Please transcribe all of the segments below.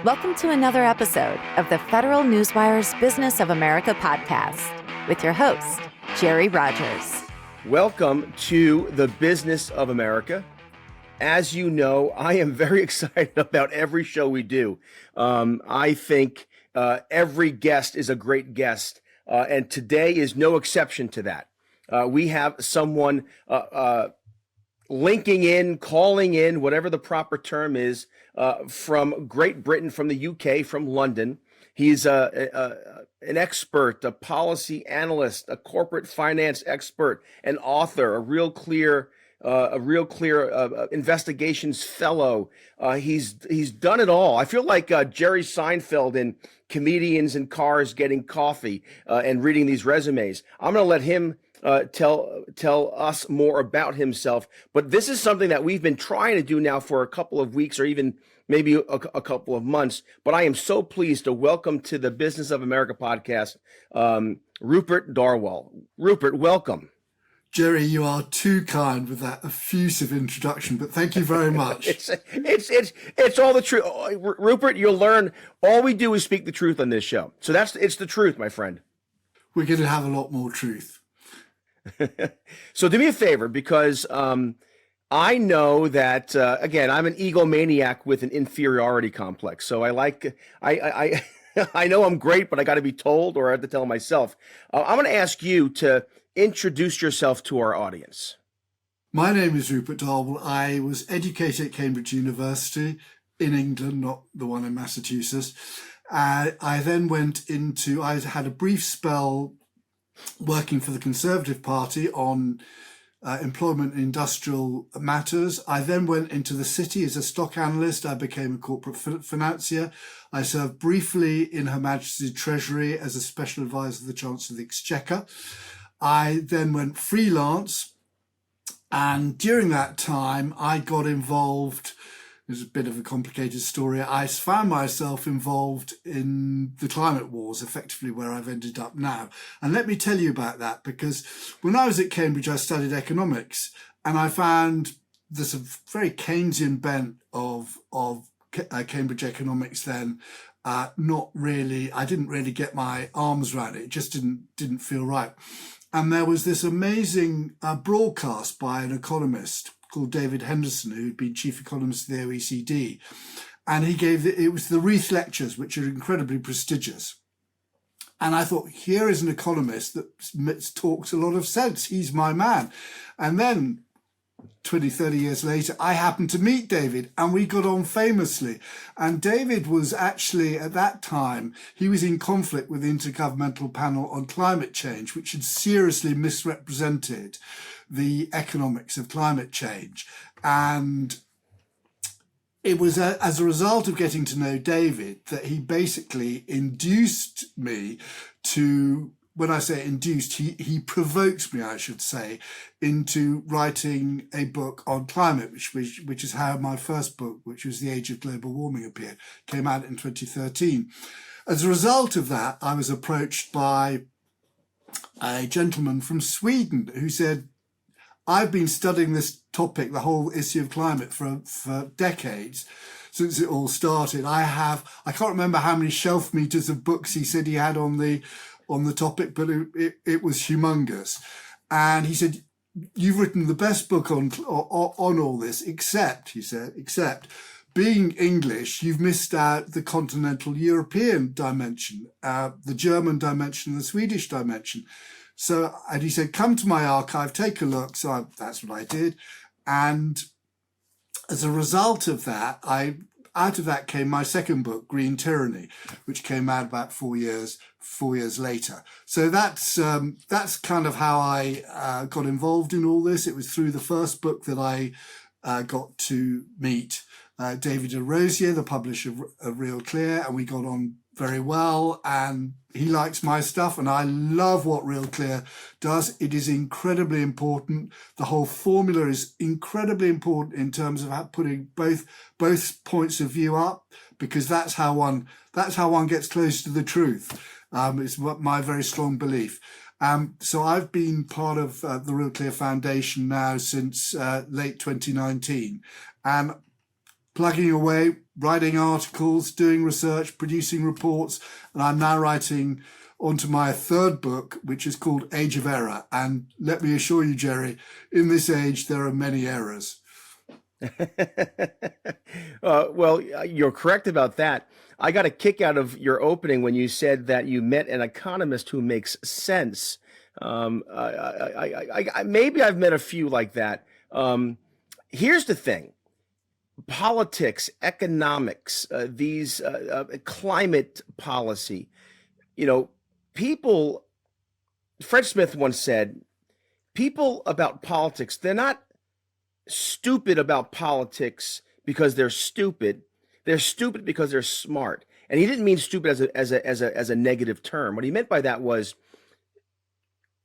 Welcome to another episode of the Federal Newswire's Business of America podcast with your host, Jerry Rogers. Welcome to the Business of America. As you know, I am very excited about every show we do. I think every guest is a great guest, and today is no exception to that. We have someone linking in, calling in, whatever the proper term is, from Great Britain, from the UK, from London. He's an expert, a policy analyst, a corporate finance expert, an author, a real clear investigations fellow. He's done it all. I feel like Jerry Seinfeld in Comedians in Cars Getting Coffee and reading these resumes. I'm going to let him tell us more about himself. But this is something that we've been trying to do now for a couple of weeks or even maybe a couple of months. But I am so pleased to welcome to the Business of America podcast, Rupert Darwall. Rupert, welcome. Jerry, you are too kind with that effusive introduction, but thank you very much. It's all the truth. Rupert, you'll learn all we do is speak the truth on this show. So it's the truth, my friend. We're going to have a lot more truth. So do me a favor, because I know that, again, I'm an egomaniac with an inferiority complex. So I know I'm great, but I got to be told, or I have to tell myself. I'm going to ask you to introduce yourself to our audience. My name is Rupert Darwall. I was educated at Cambridge University in England, not the one in Massachusetts. I then I had a brief spell working for the Conservative Party on employment and industrial matters. I then went into the city as a stock analyst. I became a corporate financier. I served briefly in Her Majesty's Treasury as a special advisor to the Chancellor of the Exchequer. I then went freelance, and during that time I got involved. It's a bit of a complicated story. I found myself involved in the climate wars, effectively where I've ended up now. And let me tell you about that, because when I was at Cambridge, I studied economics, and I found there's a very Keynesian bent of Cambridge economics then. I didn't really get my arms around it. It just didn't feel right. And there was this amazing broadcast by an economist called David Henderson, who'd been chief economist of the OECD. And it was the Reith Lectures, which are incredibly prestigious. And I thought, here is an economist that talks a lot of sense. He's my man. And then 20, 30 years later, I happened to meet David, and we got on famously. And David was actually, at that time, he was in conflict with the Intergovernmental Panel on Climate Change, which had seriously misrepresented the economics of climate change. And it was as a result of getting to know David that he basically induced me to, when I say induced, he provoked me, I should say, into writing a book on climate, which is how my first book, which was The Age of Global Warming, appeared, came out in 2013. As a result of that, I was approached by a gentleman from Sweden who said, I've been studying this topic, the whole issue of climate, for decades, since it all started. I can't remember how many shelf meters of books he said he had on the topic, but it was humongous. And he said, you've written the best book on all this, except being English, you've missed out the continental European dimension, the German dimension, and the Swedish dimension. And he said, come to my archive, take a look. So that's what I did. And as a result of that, out of that came my second book, Green Tyranny, which came out about 4 years later. So that's kind of how I got involved in all this. It was through the first book that I got to meet David Rosier, the publisher of Real Clear, and we got on very well, and he likes my stuff, and I love what Real Clear does. It is incredibly important. The whole formula is incredibly important in terms of putting both points of view up, because that's how one gets close to the truth. It's my very strong belief. So I've been part of the Real Clear Foundation now since late 2019, and plugging away, writing articles, doing research, producing reports, and I'm now writing onto my third book, which is called Age of Error. And let me assure you, Jerry, in this age, there are many errors. Well, you're correct about that. I got a kick out of your opening when you said that you met an economist who makes sense. Maybe I've met a few like that. Here's the thing. Politics, economics, these climate policy, people, Fred Smith once said, people about politics, they're not stupid about politics because they're stupid. They're stupid because they're smart. And he didn't mean stupid as a negative term. What he meant by that was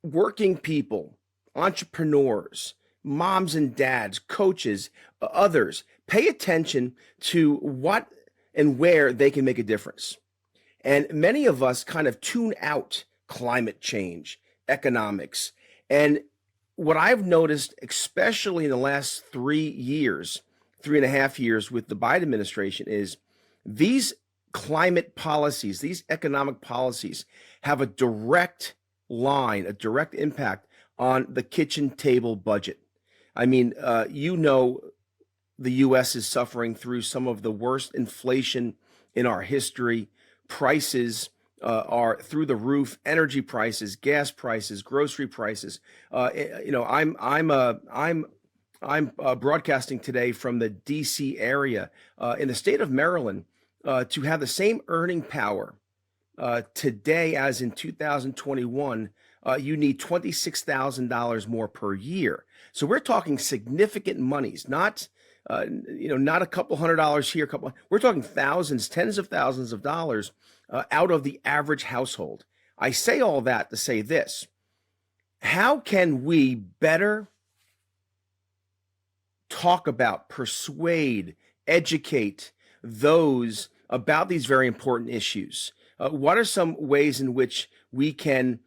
working people, entrepreneurs, moms and dads, coaches, others, pay attention to what and where they can make a difference. And many of us kind of tune out climate change, economics. And what I've noticed, especially in the last 3.5 years with the Biden administration, is these climate policies, these economic policies have a direct line, a direct impact on the kitchen table budget. I mean, the U.S. is suffering through some of the worst inflation in our history. Prices are through the roof. Energy prices, gas prices, grocery prices. I'm broadcasting today from the D.C. area. In the state of Maryland, to have the same earning power today as in 2021, you need $26,000 more per year. So we're talking significant monies, not a couple $100 here, we're talking thousands, tens of thousands of dollars out of the average household. I say all that to say this: how can we better talk about, persuade, educate those about these very important issues? What are some ways in which we can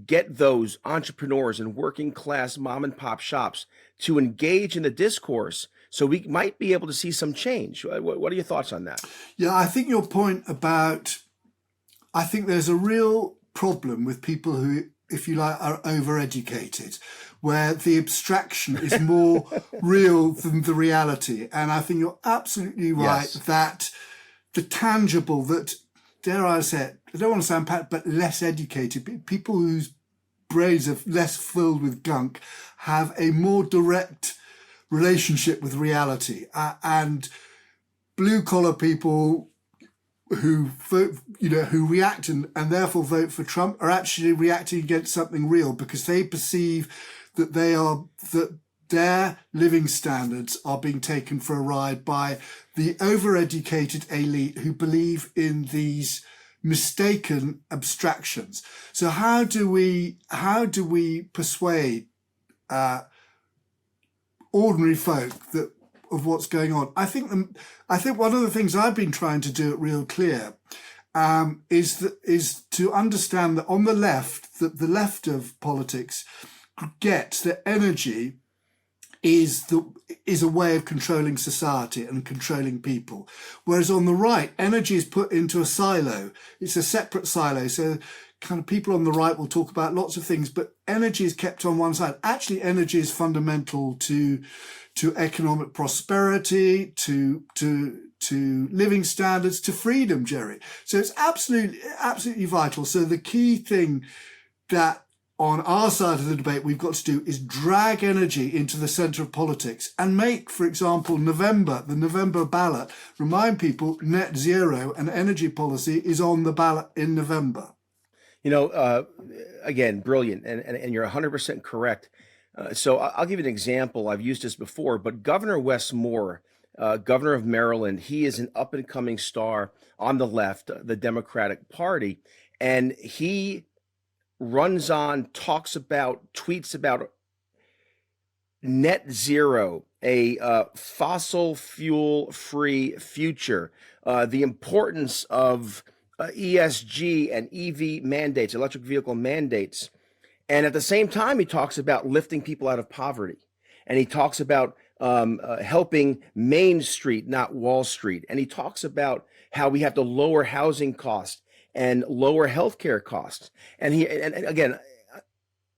get those entrepreneurs and working class mom and pop shops to engage in the discourse so we might be able to see some change? What are your thoughts on that? Yeah, I think your point I think there's a real problem with people who, if you like, are overeducated, where the abstraction is more real than the reality. And I think you're absolutely right that the tangible, that, dare I say it, I don't want to sound pat, but less educated, people whose brains are less filled with gunk, have a more direct relationship with reality. And blue collar people who vote, who react and therefore vote for Trump are actually reacting against something real, because they perceive that that their living standards are being taken for a ride by the overeducated elite who believe in these mistaken abstractions. So how do we persuade ordinary folk of what's going on? I think one of the things I've been trying to do it real clear is to understand that on the left, that the left of politics gets that energy is a way of controlling society and controlling people. Whereas on the right, energy is put into a silo. It's a separate silo. So kind of people on the right will talk about lots of things, but energy is kept on one side. Actually, energy is fundamental to economic prosperity, to living standards, to freedom, Jerry. So it's absolutely vital. So the key thing that on our side of the debate we've got to do is drag energy into the centre of politics and make, for example, the November ballot, remind people net zero and energy policy is on the ballot in November. Again, brilliant. And you're 100% correct. So I'll give you an example. I've used this before, but Governor Wes Moore, governor of Maryland, he is an up and coming star on the left, the Democratic Party. And he runs on, tweets about net zero, a fossil fuel free future, the importance of ESG and EV mandates, electric vehicle mandates. And at the same time, he talks about lifting people out of poverty. And he talks about helping Main Street, not Wall Street. And he talks about how we have to lower housing costs and lower healthcare costs. And again,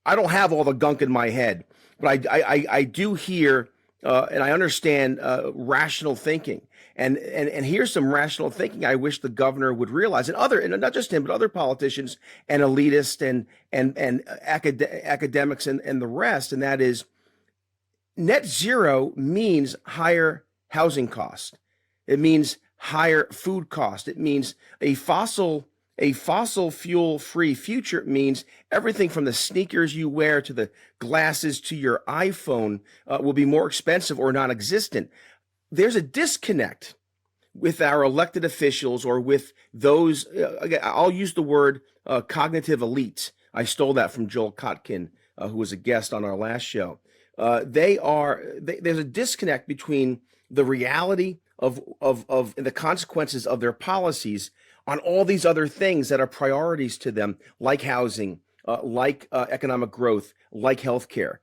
I don't have all the gunk in my head, but I do hear and I understand rational thinking. And here's some rational thinking I wish the governor would realize, and not just him, but other politicians and elitists and academics and the rest. And that is, net zero means higher housing cost. It means higher food cost. It means a fossil fuel free future. Means everything from the sneakers you wear to the glasses to your iPhone will be more expensive or non-existent. There's a disconnect with our elected officials or with those, again, I'll use the word cognitive elites. I stole that from Joel Kotkin, who was a guest on our last show. There's a disconnect between the reality of the consequences of their policies on all these other things that are priorities to them, like housing, like economic growth, like healthcare.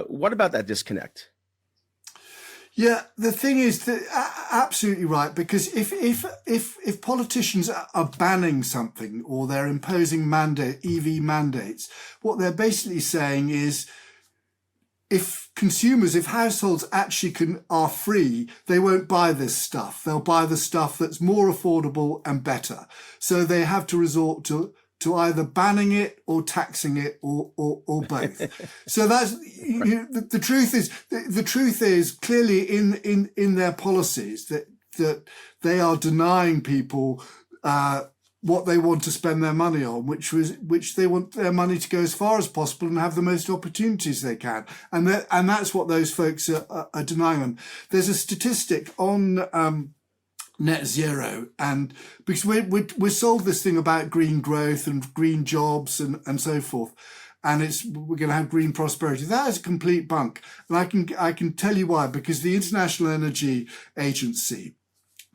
What about that disconnect? Yeah, the thing is that absolutely right, because if politicians are banning something or they're imposing EV mandates, what they're basically saying is, if households actually are free, they won't buy this stuff. They'll buy the stuff that's more affordable and better. So they have to resort to either banning it or taxing it or both. So that's the truth is clearly in their policies that they are denying people what they want to spend their money on, which they want their money to go as far as possible and have the most opportunities they can. And that's what those folks are denying them. There's a statistic on net zero, and because we're sold this thing about green growth and green jobs and so forth, and we're going to have green prosperity. That is a complete bunk, and I can tell you why. Because the International Energy Agency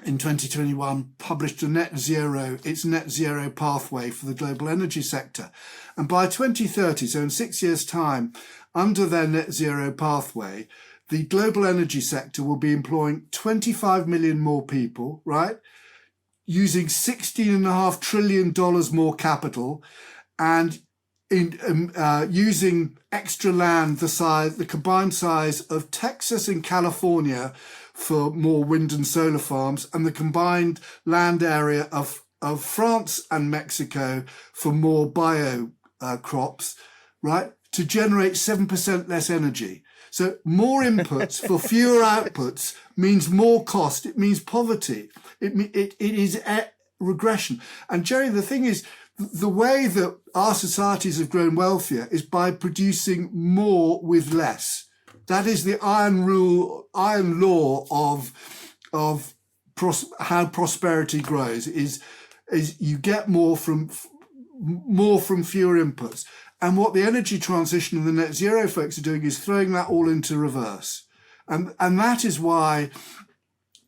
in 2021 published its net zero pathway for the global energy sector, and by 2030, so in 6 years' time, under their net zero pathway, the global energy sector will be employing 25 million more people, right? Using $16.5 trillion more capital, and using extra land the combined size of Texas and California for more wind and solar farms, and the combined land area of France and Mexico for more bio crops, right? To generate 7% less energy. So more inputs for fewer outputs means more cost. It means poverty. It is regression. And Jerry, the thing is, the way that our societies have grown wealthier is by producing more with less. That is the iron law of how prosperity grows. Is you get more from fewer inputs. And what the energy transition and the net zero folks are doing is throwing that all into reverse. And that is why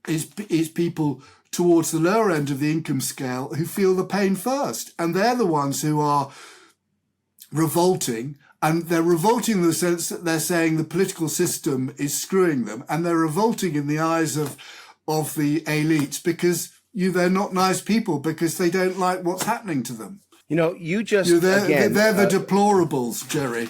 is people towards the lower end of the income scale who feel the pain first. And they're the ones who are revolting. And they're revolting in the sense that they're saying the political system is screwing them. And they're revolting in the eyes of the elites because they're not nice people, because they don't like what's happening to them. They're the deplorables, Jerry.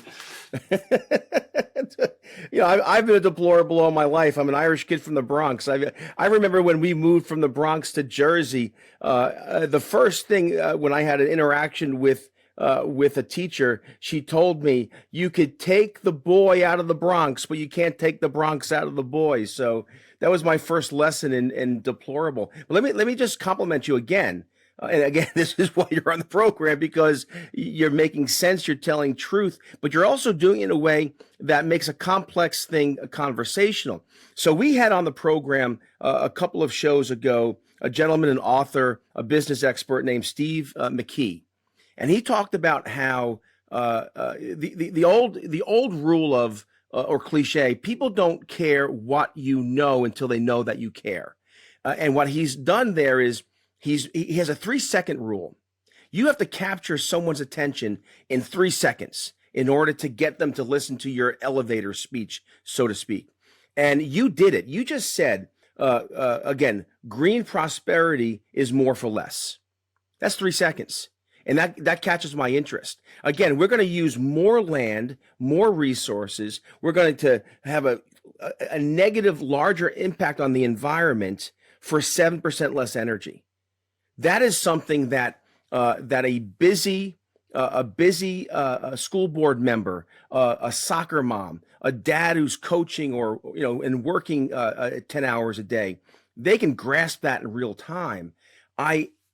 I've been a deplorable all my life. I'm an Irish kid from the Bronx. I remember when we moved from the Bronx to Jersey, the first thing when I had an interaction with a teacher, she told me, you could take the boy out of the Bronx, but you can't take the Bronx out of the boy. So that was my first lesson in deplorable. But let me just compliment you again. And again, this is why you're on the program, because you're making sense, you're telling truth, but you're also doing it in a way that makes a complex thing conversational. So we had on the program a couple of shows ago, a gentleman, an author, a business expert named Steve McKee. And he talked about how the old rule of or cliche, people don't care what you know until they know that you care. And what he's done there is he has a 3-second rule. You have to capture someone's attention in 3 seconds in order to get them to listen to your elevator speech, so to speak. And you did it. You just said, again, green prosperity is more for less. That's 3 seconds. And that catches my interest. Again, we're going to use more land, more resources. We're going to have a negative, larger impact on the environment for 7% less energy. That is something that a busy school board member, a soccer mom, a dad who's coaching or and working 10 hours a day, they can grasp that in real time.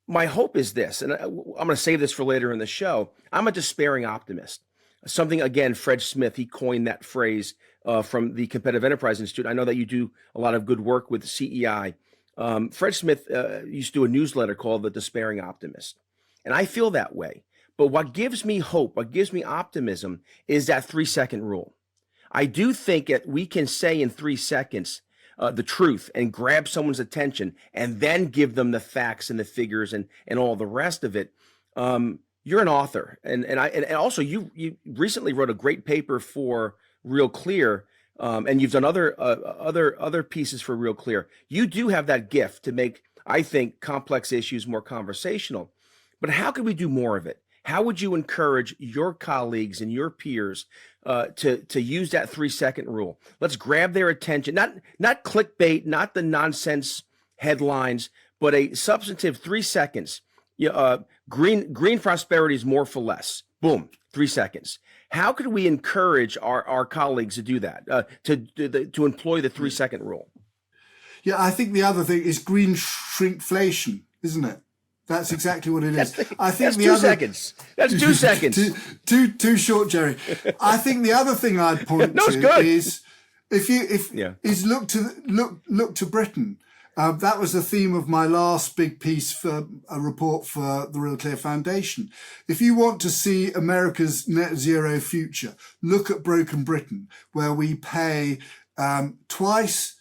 My hope is this, and I'm going to save this for later in the show. I'm a despairing optimist. Something, again, Fred Smith, he coined that phrase from the Competitive Enterprise Institute. I know that you do a lot of good work with CEI. Fred Smith used to do a newsletter called The Despairing Optimist. And I feel that way. But what gives me hope, what gives me optimism is that 3-second rule. I do think that we can say in 3 seconds the truth and grab someone's attention and then give them the facts and the figures and all the rest of it. You're an author. And also you recently wrote a great paper for Real Clear. And you've done other pieces for Real Clear. You do have that gift to make, I think, complex issues more conversational. But how could we do more of it? How would you encourage your colleagues and your peers to use that 3-second rule? Let's grab their attention, not clickbait, not the nonsense headlines, but a substantive 3 seconds. Green prosperity is more for less. Boom, 3 seconds. How could we encourage our colleagues to do that, to employ the 3-second rule? Yeah, I think the other thing is green shrinkflation, isn't it? That's exactly what it is. I think that's 2 seconds. That's 2 seconds. Too short, Jerry. I think the other thing I'd point to is is look to Britain. That was the theme of my last big piece for a report for the Real Clear Foundation. If you want to see America's net zero future, look at broken Britain, where we pay twice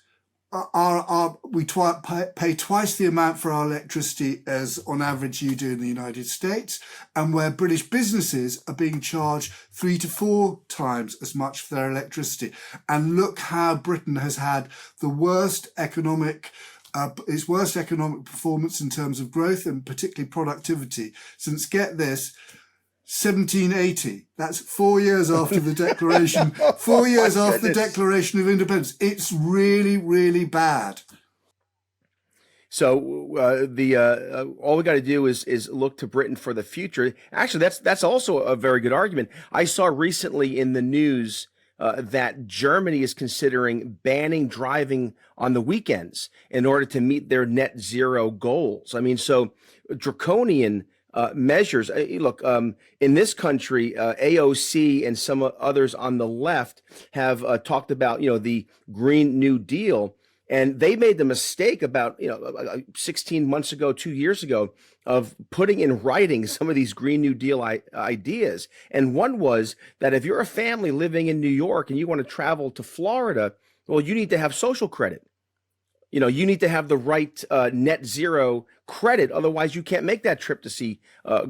pay twice the amount for our electricity as on average you do in the United States, and where British businesses are being charged 3 to 4 times as much for their electricity. And look how Britain has had the worst its worst economic performance in terms of growth and particularly productivity since, get this, 1780. That's 4 years after the Declaration. 4 years after the Declaration of Independence. It's really, really bad. So all we got to do is look to Britain for the future. Actually, that's also a very good argument. I saw recently in the news that Germany is considering banning driving on the weekends in order to meet their net zero goals. I mean, so draconian measures. Look, in this country, AOC and some others on the left have talked about, the Green New Deal. And they made the mistake about, 16 months ago, 2 years ago, of putting in writing some of these Green New Deal ideas. And one was that if you're a family living in New York and you want to travel to Florida, well, you need to have social credit. You need to have the right net zero credit. Otherwise, you can't make that trip to see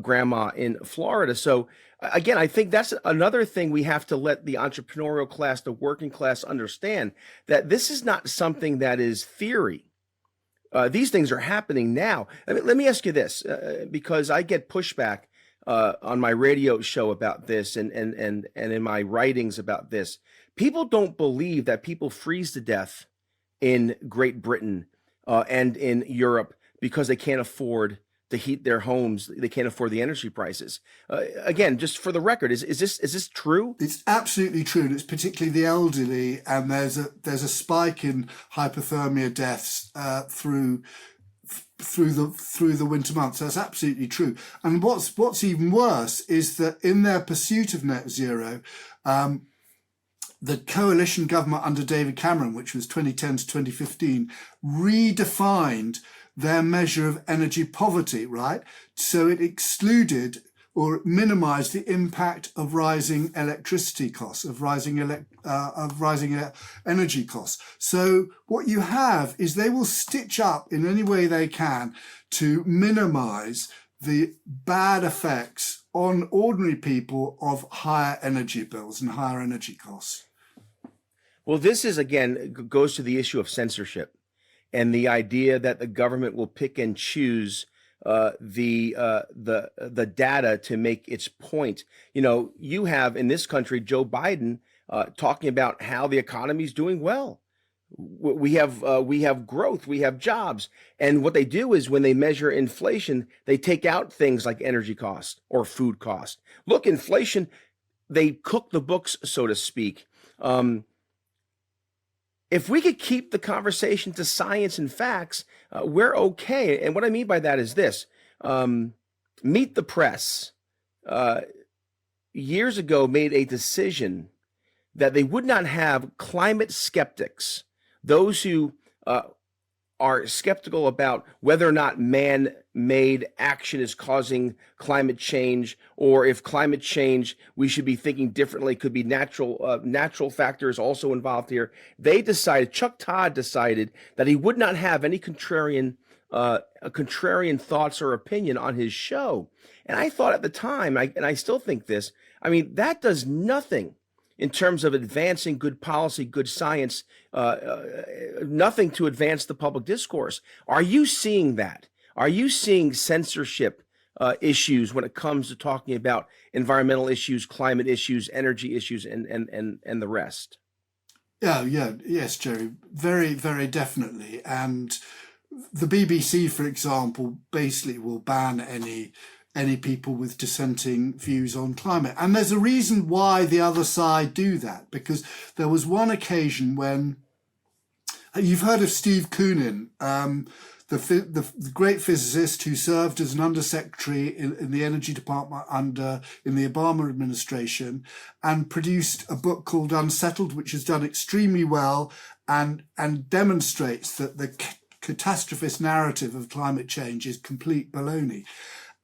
grandma in Florida. So again, I think that's another thing we have to let the entrepreneurial class, the working class understand, that this is not something that is theory. These things are happening now. I mean, let me ask you this, because I get pushback on my radio show about this and in my writings about this. People don't believe that people freeze to death in Great Britain and in Europe because they can't afford to heat their homes. They can't afford the energy prices. Again, just for the record, is this true? It's absolutely true, and it's particularly the elderly. And there's a spike in hypothermia deaths through the winter months. That's absolutely true. And what's even worse is that in their pursuit of net zero, the coalition government under David Cameron, which was 2010 to 2015, redefined their measure of energy poverty, right? So it excluded or minimized the impact of rising electricity costs, of rising energy costs. So what you have is they will stitch up in any way they can to minimize the bad effects on ordinary people of higher energy bills and higher energy costs. Well, this is again goes to the issue of censorship and the idea that the government will pick and choose the data to make its point. You know, you have in this country Joe Biden talking about how the economy is doing well. We have growth, we have jobs, and what they do is when they measure inflation, they take out things like energy cost or food cost. Look, inflation, they cook the books, so to speak. If we could keep the conversation to science and facts, we're okay. And what I mean by that is this: Meet the Press years ago made a decision that they would not have climate skeptics, those who are skeptical about whether or not man-made action is causing climate change, or if climate change, we should be thinking differently, could be natural factors also involved here. Chuck Todd decided that he would not have any contrarian thoughts or opinion on his show. And I thought at the time, and I still think this, I mean, that does nothing in terms of advancing good policy, good science, nothing to advance the public discourse. Are you seeing that? Are you seeing censorship issues when it comes to talking about environmental issues, climate issues, energy issues, and the rest? Yes, Jerry, very, very definitely. And the BBC, for example, basically will ban any people with dissenting views on climate. And there's a reason why the other side do that, because there was one occasion when you've heard of Steve Koonin, the great physicist who served as an undersecretary in the energy department in the Obama administration, and produced a book called Unsettled, which has done extremely well and demonstrates that the catastrophist narrative of climate change is complete baloney.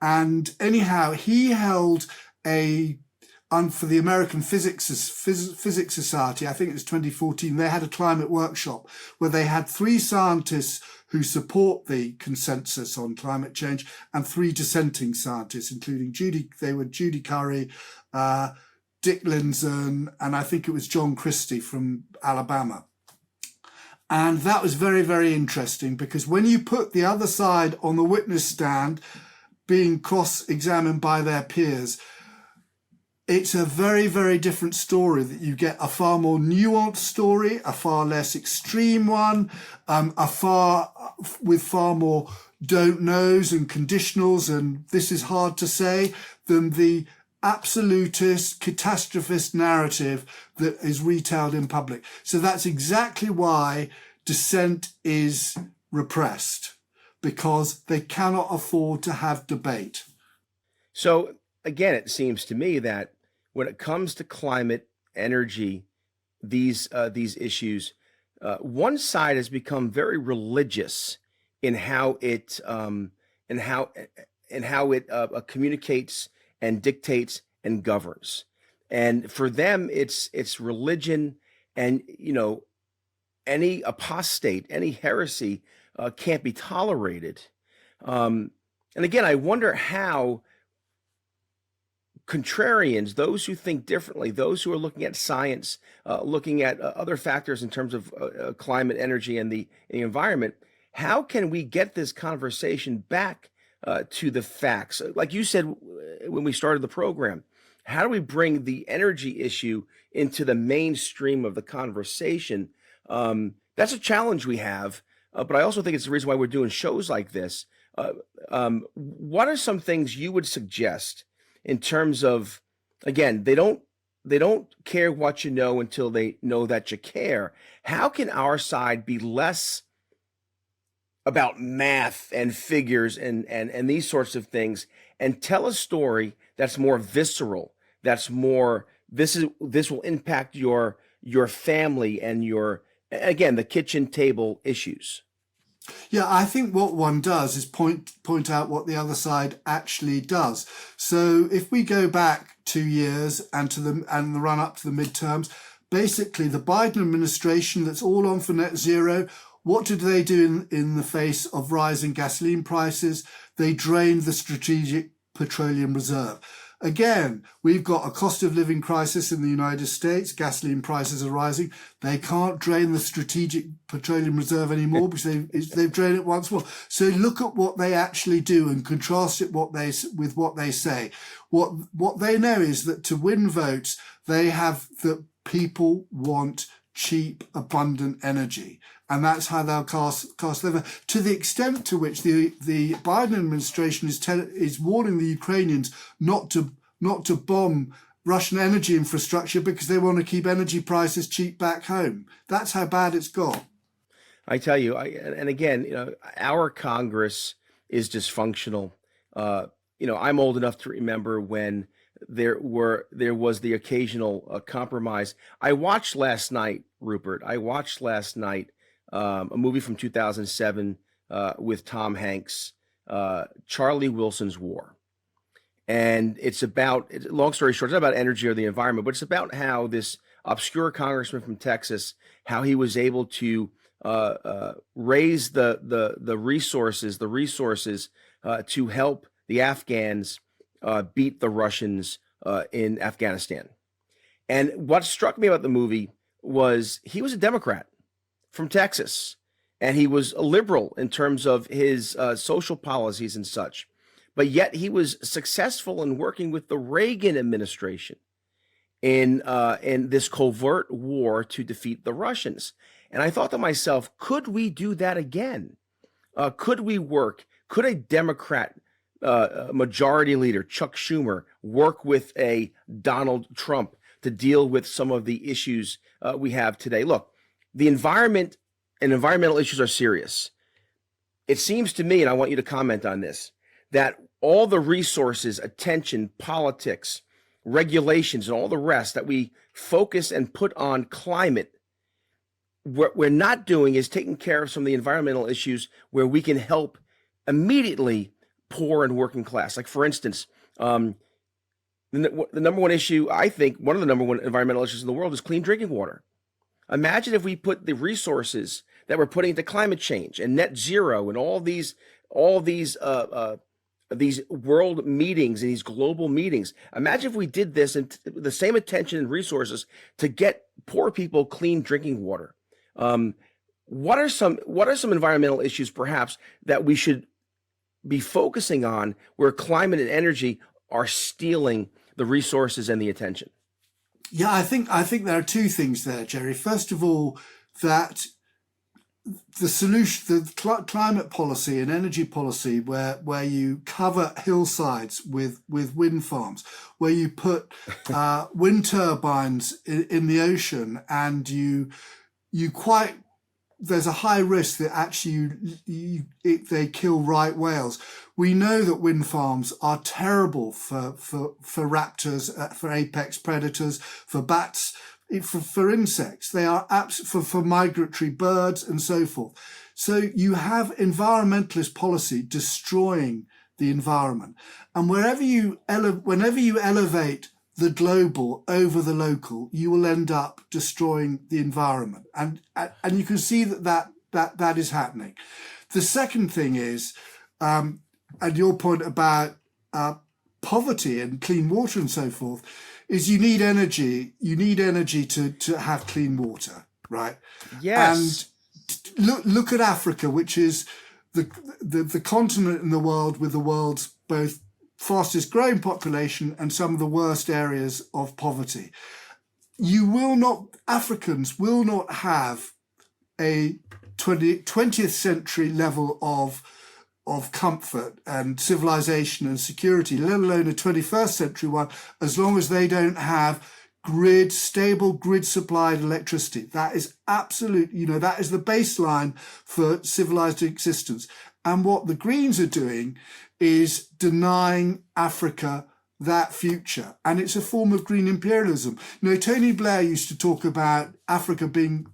And anyhow, he held for the American Physics Society, I think it was 2014, they had a climate workshop where they had 3 scientists who support the consensus on climate change and 3 dissenting scientists, including Judy Curry, Dick Lindzen, and I think it was John Christie from Alabama. And that was very, very interesting, because when you put the other side on the witness stand, being cross-examined by their peers, it's a very, very different story. That you get a far more nuanced story, a far less extreme one, with far more don't knows and conditionals, and this is hard to say, than the absolutist, catastrophist narrative that is retailed in public. So that's exactly why dissent is repressed, because they cannot afford to have debate. So again, it seems to me that when it comes to climate, energy, these issues, one side has become very religious in how it communicates and dictates and governs. And for them, it's religion, and any apostate, any heresy can't be tolerated. And again, I wonder how contrarians, those who think differently, those who are looking at science, looking at other factors in terms of climate, energy, and the environment, how can we get this conversation back to the facts? Like you said when we started the program, how do we bring the energy issue into the mainstream of the conversation? That's a challenge we have. But I also think it's the reason why we're doing shows like this. What are some things you would suggest in terms of, again, they don't care what you know until they know that you care. How can our side be less about math and figures and these sorts of things, and tell a story that's more visceral, that's more, this will impact your family and again, the kitchen table issues? Yeah, I think what one does is point out what the other side actually does. So if we go back 2 years and the run up to the midterms, basically the Biden administration, that's all on for net zero. What did they do in the face of rising gasoline prices? They drained the strategic petroleum reserve. Again, we've got a cost of living crisis in the United States. Gasoline prices are rising. They can't drain the strategic petroleum reserve anymore because they've drained it once more. So look at what they actually do and contrast it with what they say. What they know is that to win votes, they have that people want cheap, abundant energy. And that's how they'll cast their vote. To the extent to which the Biden administration is warning the Ukrainians not to bomb Russian energy infrastructure because they want to keep energy prices cheap back home. That's how bad it's got. I tell you, and again, our Congress is dysfunctional. I'm old enough to remember when there was the occasional compromise. I watched last night, Rupert. A movie from 2007 with Tom Hanks, Charlie Wilson's War. And it's about, long story short, it's not about energy or the environment, but it's about how this obscure congressman from Texas, how he was able to raise the resources to help the Afghans beat the Russians in Afghanistan. And what struck me about the movie was he was a Democrat from Texas, and he was a liberal in terms of his social policies and such. But yet he was successful in working with the Reagan administration in this covert war to defeat the Russians. And I thought to myself, could we do that again? Could a Democrat majority leader, Chuck Schumer, work with a Donald Trump to deal with some of the issues we have today? Look, the environment and environmental issues are serious. It seems to me, and I want you to comment on this, that all the resources, attention, politics, regulations, and all the rest that we focus and put on climate, what we're not doing is taking care of some of the environmental issues where we can help immediately poor and working class. Like, for instance, the number one issue, I think, one of the number one environmental issues in the world is clean drinking water. Imagine if we put the resources that we're putting into climate change and net zero and all these world meetings and these global meetings. Imagine if we did this and the same attention and resources to get poor people clean drinking water. What are some environmental issues perhaps that we should be focusing on where climate and energy are stealing the resources and the attention? Yeah, I think there are two things there, Jerry. First of all, that the solution, the climate policy and energy policy, where you cover hillsides with wind farms, where you put wind turbines in the ocean, and there's a high risk that actually they kill right whales. We know that wind farms are terrible for raptors, for apex predators, for bats, for insects. They are for migratory birds and so forth. So you have environmentalist policy destroying the environment. And whenever you elevate the global over the local, you will end up destroying the environment. And you can see that is happening. The second thing is, and your point about poverty and clean water and so forth, is you need energy. You need energy to have clean water, right? Yes. And look at Africa, which is the continent in the world with the world's both fastest growing population and some of the worst areas of poverty. Africans will not have a 20th century level of comfort and civilization and security, let alone a 21st century one, as long as they don't have stable grid supplied electricity. That is absolute, that is the baseline for civilized existence. And what the Greens are doing is denying Africa that future. And it's a form of green imperialism. Tony Blair used to talk about Africa being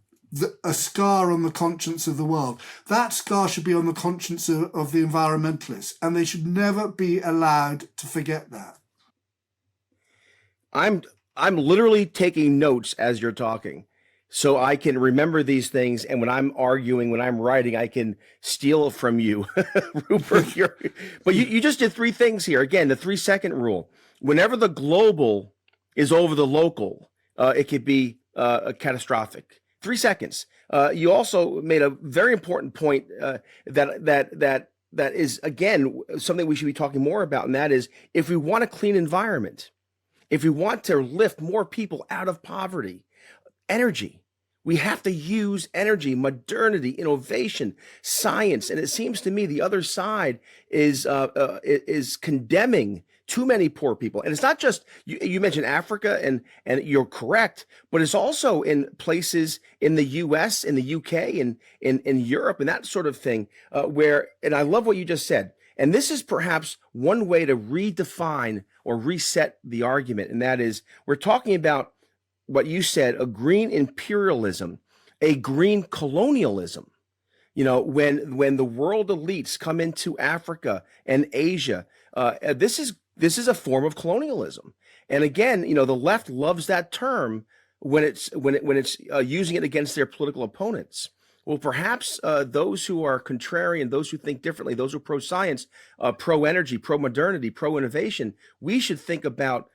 a scar on the conscience of the world. That scar should be on the conscience of the environmentalists, and they should never be allowed to forget that. I'm literally taking notes as you're talking, so I can remember these things. And when I'm arguing, when I'm writing, I can steal from you, Rupert. But you just did three things here. Again, the 3-second rule. whenever the global is over the local, it could be catastrophic. 3 seconds. You also made a very important point that is, again, something we should be talking more about, and that is, if we want a clean environment, if we want to lift more people out of poverty, energy. We have to use energy, modernity, innovation, science, and it seems to me the other side is condemning too many poor people. And it's not just you mentioned Africa, and you're correct, but it's also in places in the U.S., in the U.K., and in Europe, and that sort of thing. Where, and I love what you just said. And this is perhaps one way to redefine or reset the argument, and that is we're talking about what you said, a green imperialism, a green colonialism. You know, when the world elites come into Africa and Asia, this is a form of colonialism. And again, you know, the left loves that term when it's using it against their political opponents. Well, perhaps those who are contrarian, those who think differently, those who are pro-science, pro-energy, pro-modernity, pro-innovation, we should think about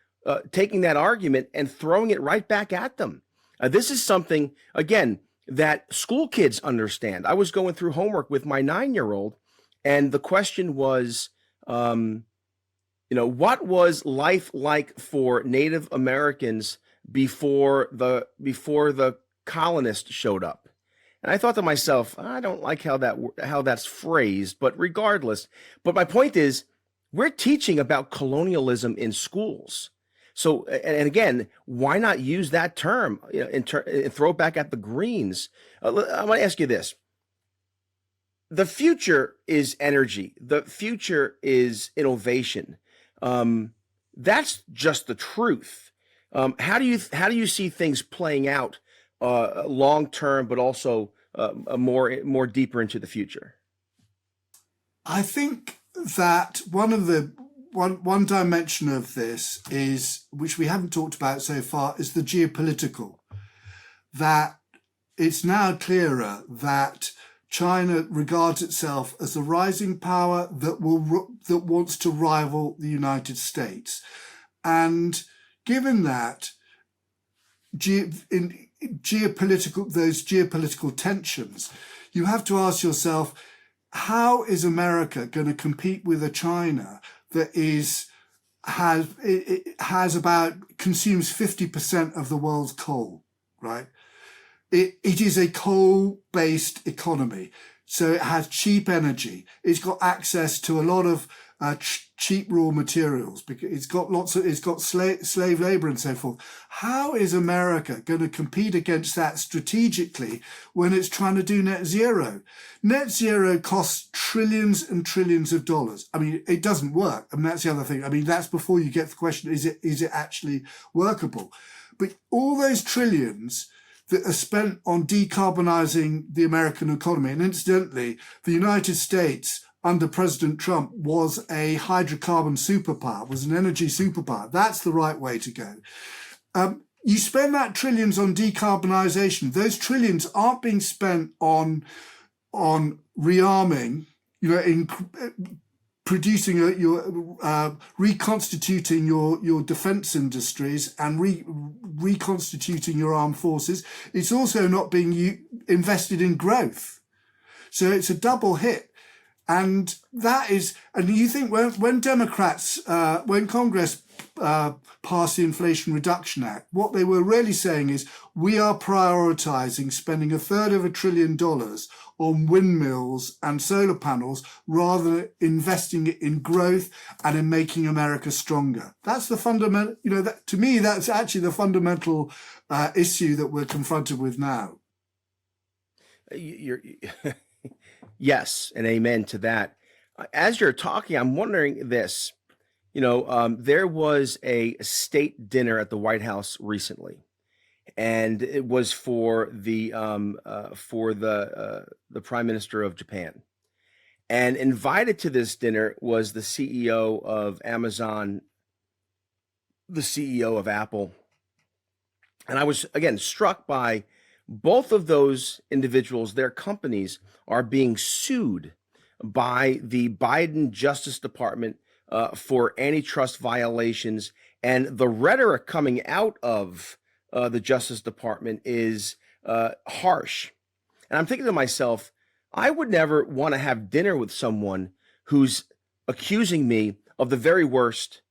taking that argument and throwing it right back at them. This is something, again, that school kids understand. I was going through homework with my 9-year-old, and the question was, what was life like for Native Americans before the colonists showed up? And I thought to myself, I don't like how that's phrased, but regardless. But my point is, we're teaching about colonialism in schools. So, and again, why not use that term, and throw it back at the Greens? I want to ask you this. The future is energy. The future is innovation. That's just the truth. How do you see things playing out long term, but also more deeper into the future? I think that one dimension of this is, which we haven't talked about so far, is the geopolitical. That it's now clearer that China regards itself as a rising power that wants to rival the United States. And given that those geopolitical tensions, you have to ask yourself, how is America going to compete with a China that consumes 50% of the world's coal, right? It is a coal-based economy, so it has cheap energy. It's got access to a lot of cheap raw materials because it's got slave labor and so forth. How is America going to compete against that strategically when it's trying to do net zero? Net zero costs trillions and trillions of dollars. I mean, it doesn't work. I mean, that's the other thing. I mean, that's before you get to the question, is it actually workable? But all those trillions that are spent on decarbonizing the American economy, and incidentally, the United States under President Trump was a hydrocarbon superpower, was an energy superpower. That's the right way to go. You spend that trillions on decarbonization. Those trillions aren't being spent on rearming, in producing reconstituting your defense industries and reconstituting your armed forces. It's also not being invested in growth. So it's a double hit. And you think when Democrats, when Congress passed the Inflation Reduction Act, what they were really saying is, we are prioritizing spending $1/3 trillion on windmills and solar panels rather than investing it in growth and in making America stronger. That's the fundamental, to me, that's actually the fundamental issue that we're confronted with now. Yes, and amen to that. As you're talking, I'm wondering this. There was a state dinner at the White House recently, and it was for the Prime Minister of Japan. And invited to this dinner was the CEO of Amazon, the CEO of Apple. And I was, again, struck by both of those individuals. Their companies are being sued by the Biden Justice Department for antitrust violations, and the rhetoric coming out of the Justice Department is harsh. And I'm thinking to myself, I would never want to have dinner with someone who's accusing me of the very worst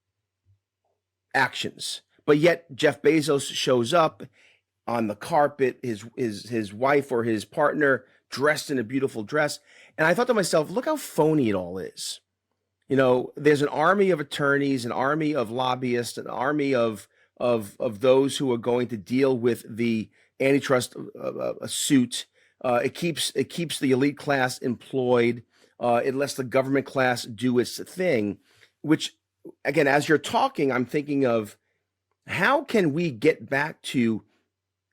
actions. But yet Jeff Bezos shows up on the carpet, his wife or his partner dressed in a beautiful dress. And I thought to myself, look how phony it all is. You know, there's an army of attorneys, an army of lobbyists, an army of those who are going to deal with the antitrust suit. It keeps the elite class employed. It lets the government class do its thing, which, again, as you're talking, I'm thinking of how can we get back to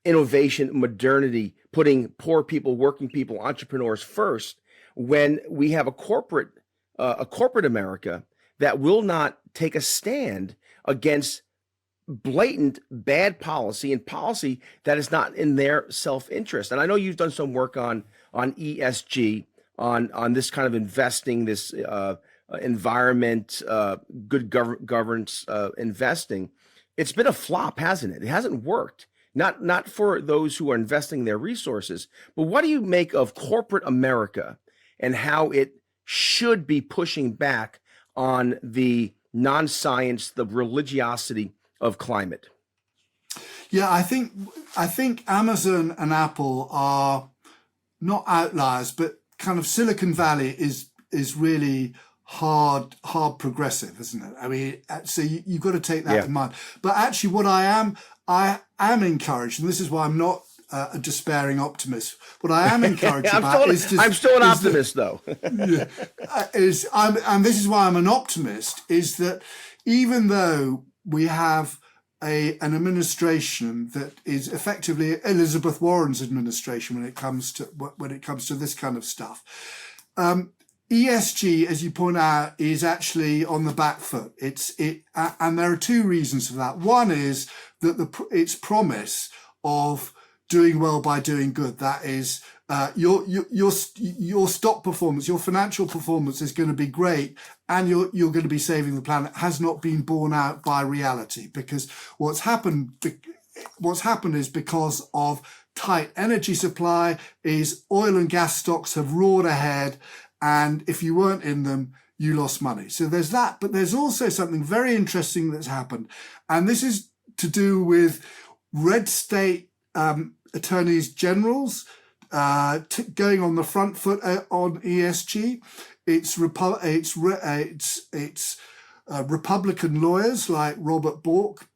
innovation, modernity, putting poor people, working people, entrepreneurs first, when we have a corporate America that will not take a stand against blatant bad policy and policy that is not in their self-interest. And I know you've done some work on ESG, on this kind of investing, this environment, good governance investing. It's been a flop, hasn't it? It hasn't worked. Not for those who are investing their resources. But what do you make of corporate America and how it should be pushing back on the non-science, the religiosity of climate? Yeah, I think Amazon and Apple are not outliers, but kind of Silicon Valley is really hard progressive, isn't it? I mean, so you've got to take that in mind. But actually, what I am encouraged, and this is why I'm not a despairing optimist. What I am encouraged about I'm still an optimist, though. And this is why I'm an optimist, is that even though we have an administration that is effectively Elizabeth Warren's administration when it comes to this kind of stuff, ESG, as you point out, is actually on the back foot. And there are two reasons for that. One is that its promise of doing well by doing good. That is, your stock performance, your financial performance is going to be great, and you're going to be saving the planet, has not been borne out by reality, because what's happened is because of tight energy supply, is oil and gas stocks have roared ahead. And if you weren't in them, you lost money. So there's that. But there's also something very interesting that's happened. And this is to do with red state attorneys generals going on the front foot on ESG. It's Republican lawyers like Robert Bork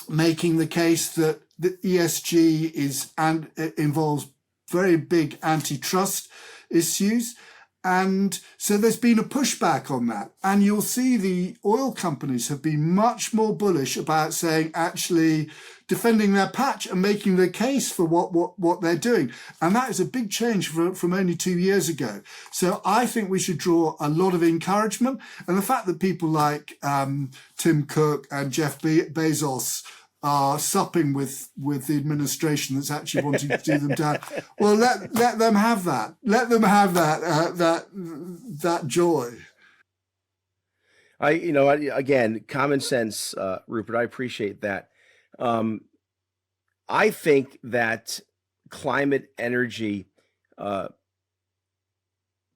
making the case that the ESG involves very big antitrust issues. And so there's been a pushback on that. And you'll see the oil companies have been much more bullish about saying, actually defending their patch and making the case for what they're doing. And that is a big change from only 2 years ago. So I think we should draw a lot of encouragement. And the fact that people like Tim Cook and Jeff Bezos are supping with the administration that's actually wanting to do them down. Well, let them have that. Let them have that joy. Again, common sense, Rupert. I appreciate that. I think that climate energy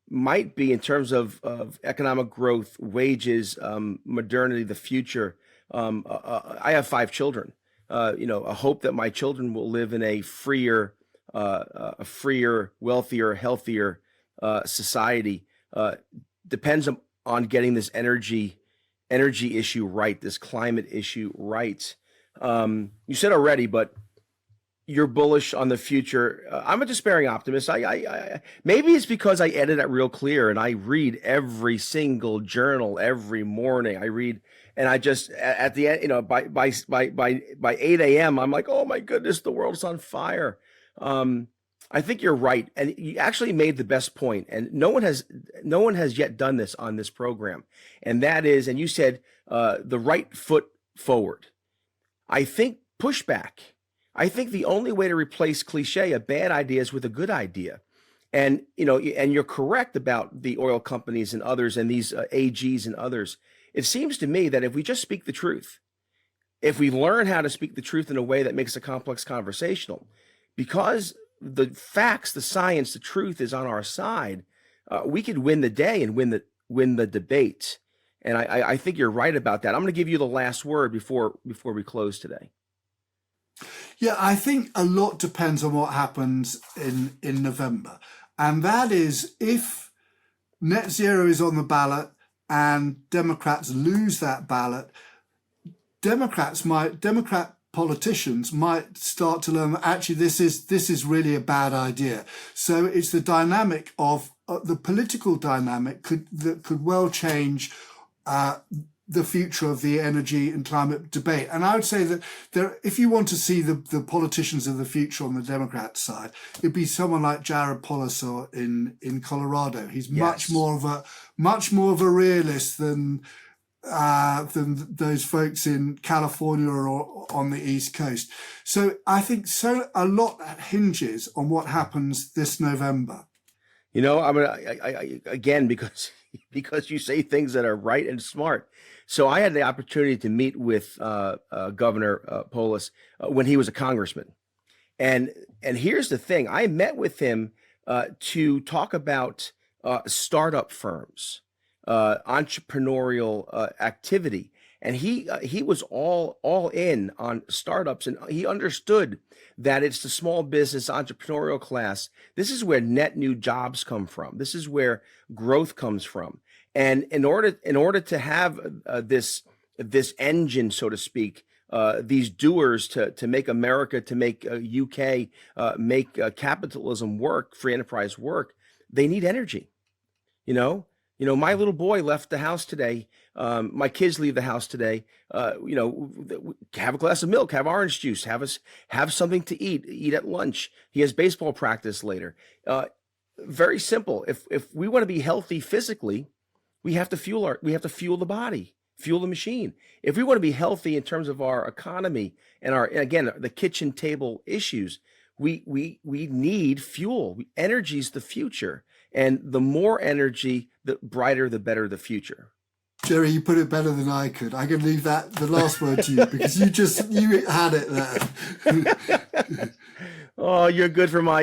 might be, in terms of economic growth, wages, modernity, the future. I have 5 children. A hope that my children will live in a freer, wealthier, healthier society depends on getting this energy issue right, this climate issue right. You said already, but you're bullish on the future. I'm a despairing optimist. I maybe it's because I edit at Real Clear and I read every single journal every morning. I read. And I just, at the end, by 8 a.m., I'm like, oh my goodness, the world's on fire. I think you're right, and you actually made the best point. And no one has yet done this on this program, and that is, and you said the right foot forward. I think pushback. I think the only way to replace cliche, a bad idea, is with a good idea. And and you're correct about the oil companies and others, and these AGs and others. it seems to me that if we just speak the truth, if we learn how to speak the truth in a way that makes a complex conversational, because the facts, the science, the truth is on our side, we could win the day and win the debate. And I think you're right about that. I'm going to give you the last word before we close today. Yeah, I think a lot depends on what happens in November. And that is, if net zero is on the ballot and Democrats lose that ballot, Democrat politicians might start to learn that actually this is really a bad idea. So it's the dynamic of the political dynamic that could well change the future of the energy and climate debate. And I would say that if you want to see the politicians of the future on the Democrat side, it'd be someone like Jared Polis in Colorado. He's much more of a realist than those folks in California or on the East Coast. So I think a lot hinges on what happens this November. You know, I again, because you say things that are right and smart. So I had the opportunity to meet with Governor Polis when he was a congressman. And here's the thing. I met with him to talk about startup firms, entrepreneurial activity. And he was all in on startups, and he understood that it's the small business entrepreneurial class. This is where net new jobs come from. This is where growth comes from. And in order to have this engine, so to speak, these doers to make America, to make UK, make capitalism work, free enterprise work, they need energy. You know, my little boy left the house today. My kids leave the house today. Have a glass of milk, have orange juice, have something to eat at lunch. He has baseball practice later. Very simple. If we want to be healthy physically, we have to fuel the body, fuel the machine. If we want to be healthy in terms of our economy and the kitchen table issues, we need fuel. Energy's the future. And the more energy, the brighter, the better the future. Jerry, you put it better than I could. I can leave the last word to you because you had it there. Oh, you're good for my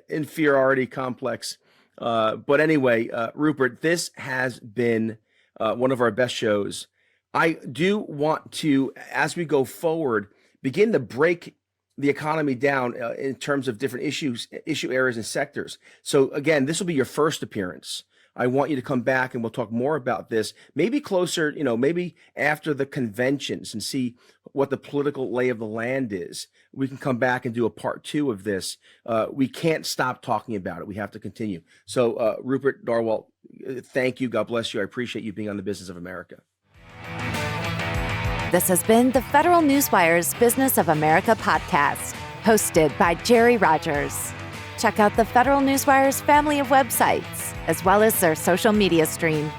inferiority complex. But anyway, Rupert, this has been one of our best shows. I do want to, as we go forward, begin to break the economy down in terms of different issue areas and sectors. So again, this will be your first appearance. I want you to come back and we'll talk more about this, maybe closer, maybe after the conventions, and see what the political lay of the land is. We can come back and do a part 2 of this. We can't stop talking about it. We have to continue. So Rupert Darwall, thank you. God bless you. I appreciate you being on the Business of America. This has been the Federal Newswire's Business of America podcast, hosted by Jerry Rogers. Check out the Federal Newswire's family of websites, as well as their social media stream.